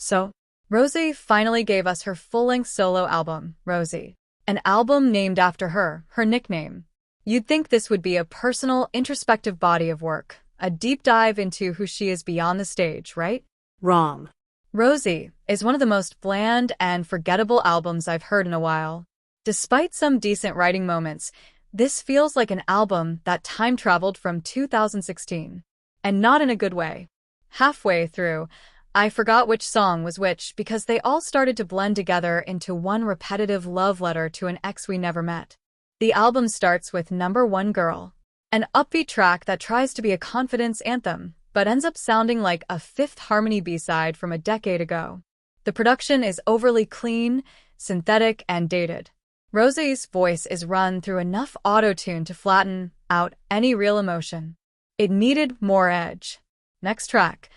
So, Rosé finally gave us her full-length solo album, Rosie. An album named after her, her nickname. You'd think this would be a personal, introspective body of work, a deep dive into who she is beyond the stage, right? Wrong. Rosie is one of the most bland and forgettable albums I've heard in a while. Despite some decent writing moments, this feels like an album that time-traveled from 2016. And not in a good way. Halfway through, I forgot which song was which because they all started to blend together into one repetitive love letter to an ex we never met. The album starts with Number One Girl, an upbeat track that tries to be a confidence anthem, but ends up sounding like a Fifth Harmony B-side from a decade ago. The production is overly clean, synthetic, and dated. Rosé's voice is run through enough auto-tune to flatten out any real emotion. It needed more edge. Next track,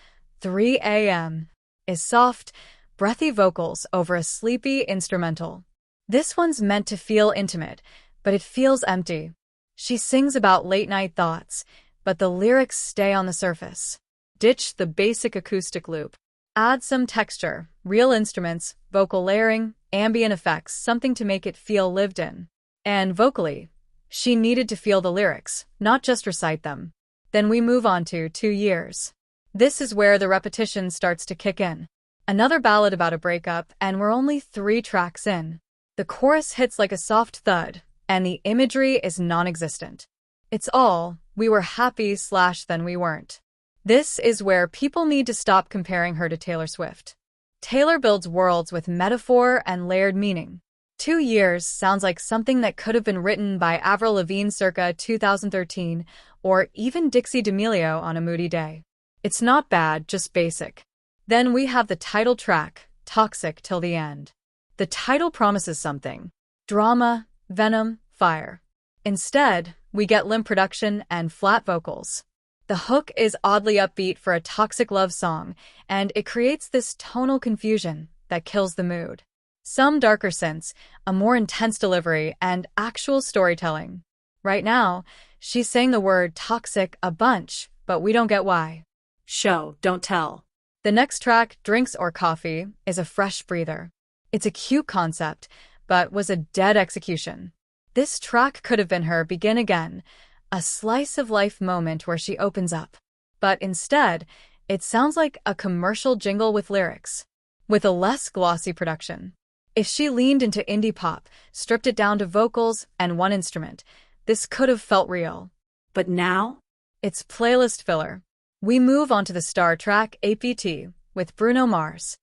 3 a.m., is soft, breathy vocals over a sleepy instrumental. This one's meant to feel intimate, but it feels empty. She sings about late-night thoughts, but the lyrics stay on the surface. Ditch the basic acoustic loop. Add some texture, real instruments, vocal layering, ambient effects, something to make it feel lived in. And vocally, she needed to feel the lyrics, not just recite them. Then we move on to 2 Years. This is where the repetition starts to kick in. Another ballad about a breakup, and we're only 3 tracks in. The chorus hits like a soft thud, and the imagery is non-existent. It's all, we were happy / then we weren't. This is where people need to stop comparing her to Taylor Swift. Taylor builds worlds with metaphor and layered meaning. 2 Years sounds like something that could have been written by Avril Lavigne circa 2013, or even Dixie D'Amelio on a moody day. It's not bad, just basic. Then we have the title track, Toxic Till the End. The title promises something. Drama, venom, fire. Instead, we get limp production and flat vocals. The hook is oddly upbeat for a toxic love song, and it creates this tonal confusion that kills the mood. Some darker synths, a more intense delivery, and actual storytelling. Right now, she's saying the word toxic a bunch, but we don't get why. Show, don't tell. The next track, Drinks or Coffee, is a fresh breather. It's a cute concept, but was a dead execution. This track could have been her Begin Again, a slice-of-life moment where she opens up. But instead, it sounds like a commercial jingle with lyrics, with a less glossy production. If she leaned into indie pop, stripped it down to vocals and one instrument, this could have felt real. But now? It's playlist filler. We move on to the star track APT with Bruno Mars.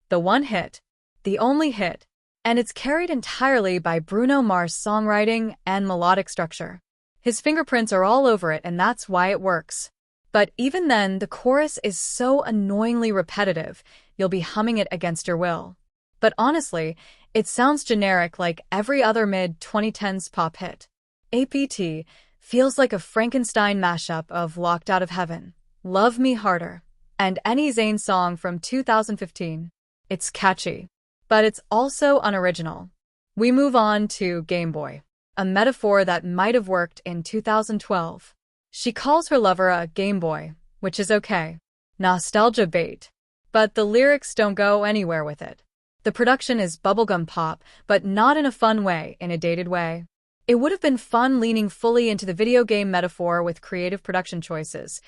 The one hit, the only hit, and it's carried entirely by Bruno Mars' songwriting and melodic structure. His fingerprints are all over it, and that's why it works. But even then, the chorus is so annoyingly repetitive, you'll be humming it against your will. But honestly, it sounds generic like every other mid-2010s pop hit. APT feels like a Frankenstein mashup of Locked Out of Heaven, Love Me Harder, and any Zayn song from 2015. It's catchy, but it's also unoriginal. We move on to Game Boy, a metaphor that might have worked in 2012. She calls her lover a Game Boy, which is okay. Nostalgia bait. But the lyrics don't go anywhere with it. The production is bubblegum pop, but not in a fun way, in a dated way. It would have been fun leaning fully into the video game metaphor with creative production choices.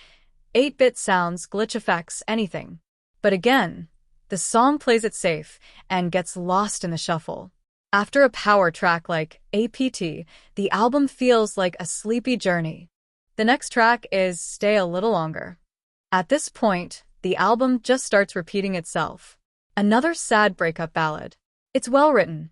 8-bit sounds, glitch effects, anything. But again, the song plays it safe and gets lost in the shuffle. After a power track like APT, the album feels like a sleepy journey. The next track is Stay a Little Longer. At this point, the album just starts repeating itself. Another sad breakup ballad. It's well written.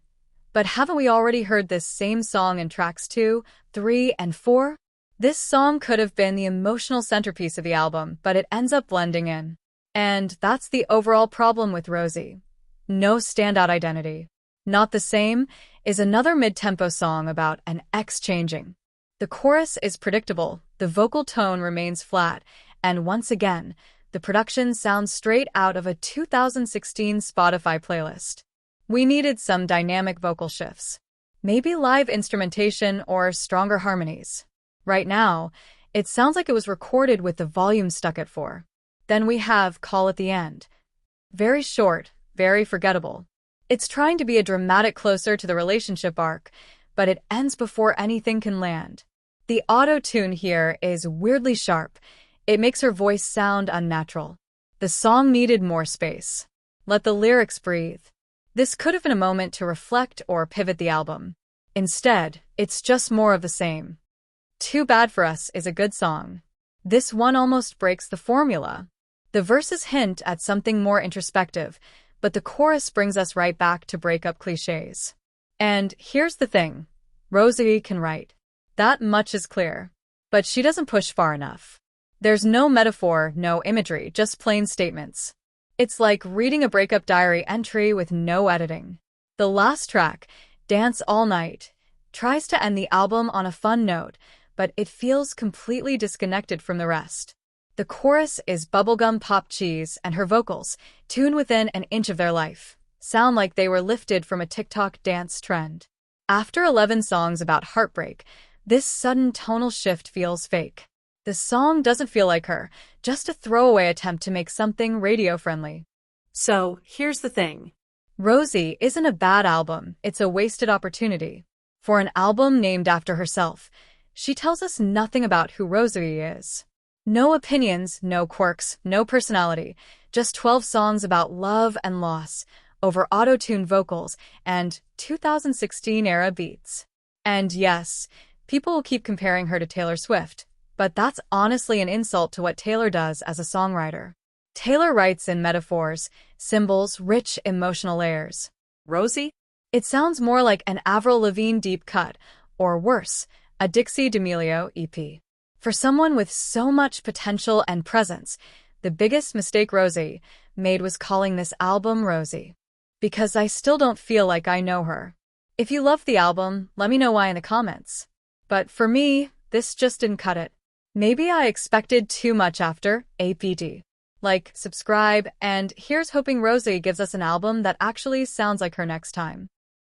But haven't we already heard this same song in tracks 2, 3, and 4? This song could have been the emotional centerpiece of the album, but it ends up blending in. And that's the overall problem with Rosie. No standout identity. Not the Same is another mid-tempo song about an ex changing. The chorus is predictable, the vocal tone remains flat, and once again, the production sounds straight out of a 2016 Spotify playlist. We needed some dynamic vocal shifts. Maybe live instrumentation or stronger harmonies. Right now, it sounds like it was recorded with the volume stuck at 4. Then we have Call at the End. Very short, very forgettable. It's trying to be a dramatic closer to the relationship arc, but it ends before anything can land. The auto-tune here is weirdly sharp. It makes her voice sound unnatural. The song needed more space. Let the lyrics breathe. This could have been a moment to reflect or pivot the album. Instead, it's just more of the same. Too Bad for Us is a good song. This one almost breaks the formula. The verses hint at something more introspective, but the chorus brings us right back to breakup cliches. And here's the thing. Rosé can write. That much is clear. But she doesn't push far enough. There's no metaphor, no imagery, just plain statements. It's like reading a breakup diary entry with no editing. The last track, Dance All Night, tries to end the album on a fun note, but it feels completely disconnected from the rest. The chorus is bubblegum pop cheese, and her vocals, tuned within an inch of their life, sound like they were lifted from a TikTok dance trend. After 11 songs about heartbreak, this sudden tonal shift feels fake. The song doesn't feel like her, just a throwaway attempt to make something radio-friendly. So, here's the thing. Rosie isn't a bad album, it's a wasted opportunity. For an album named after herself, she tells us nothing about who Rosie is. No opinions, no quirks, no personality, just 12 songs about love and loss, over auto-tuned vocals and 2016-era beats. And yes, people will keep comparing her to Taylor Swift, but that's honestly an insult to what Taylor does as a songwriter. Taylor writes in metaphors, symbols, rich emotional layers. Rosie? It sounds more like an Avril Lavigne deep cut, or worse, a Dixie D'Amelio EP. For someone with so much potential and presence, the biggest mistake Rosé made was calling this album Rosie. Because I still don't feel like I know her. If you love the album, let me know why in the comments. But for me, this just didn't cut it. Maybe I expected too much after APD. Like, subscribe, and here's hoping Rosé gives us an album that actually sounds like her next time.